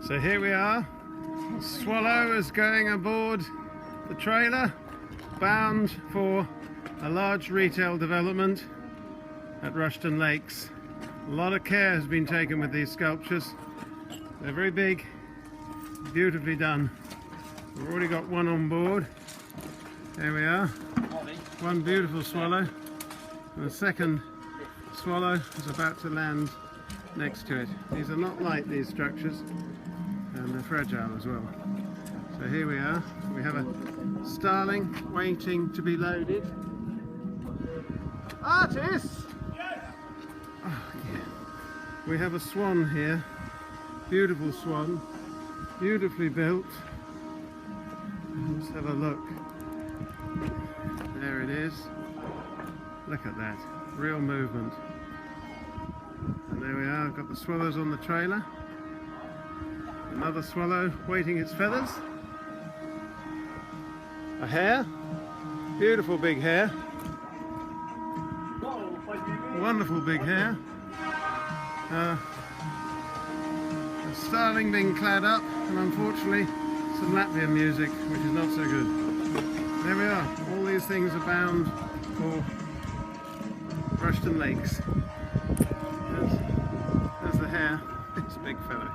So here we are. The swallow is going aboard the trailer, bound for a large retail development at Rushden Lakes. A lot of care has been taken with these sculptures. They're very big, beautifully done. We've already got one on board. There we are. One beautiful swallow. And the second swallow is about to land next to it. These are not light, these structures, and they're fragile as well. So here we are. We have a starling waiting to be loaded. Artis! Yes! Oh, yeah. We have a swan here. Beautiful swan. Beautifully built. Let's have a look. There it is. Look at that. Real movement. And there we are. I've got the swallows on the trailer. Another swallow waiting its feathers. A hare. Beautiful big hare. Wonderful big hare. A starling being clad up, and unfortunately some Latvian music, which is not so good. There we are. All these things are bound for Rushden Lakes. There's the hare. It's a big fellow.